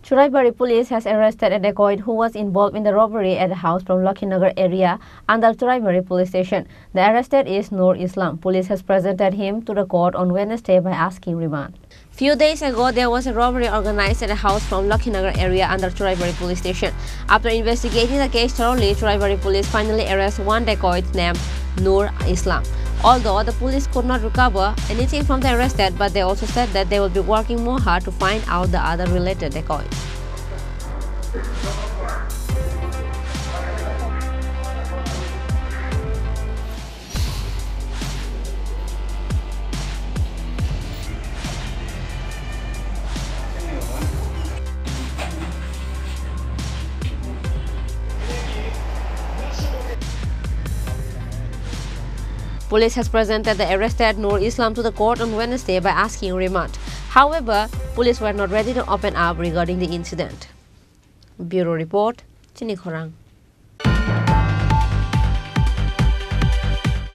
Choraibari Police has arrested a dacoit who was involved in the robbery at a house from Lakhinagar area under Choraibari Police Station. The arrested is Nur Islam. Police has presented him to the court on Wednesday by asking remand. Few days ago, there was a robbery organized at a house from Lakhinagar area under Choraibari Police Station. After investigating the case thoroughly, Choraibari Police finally arrested one dacoit named Nur Islam. Although the police could not recover anything from the arrested, but they also said that they will be working more hard to find out the other related dacoits. Police has presented the arrested Nur Islam to the court on Wednesday by asking remand. However, police were not ready to open up regarding the incident. Bureau Report, Chini Khorang.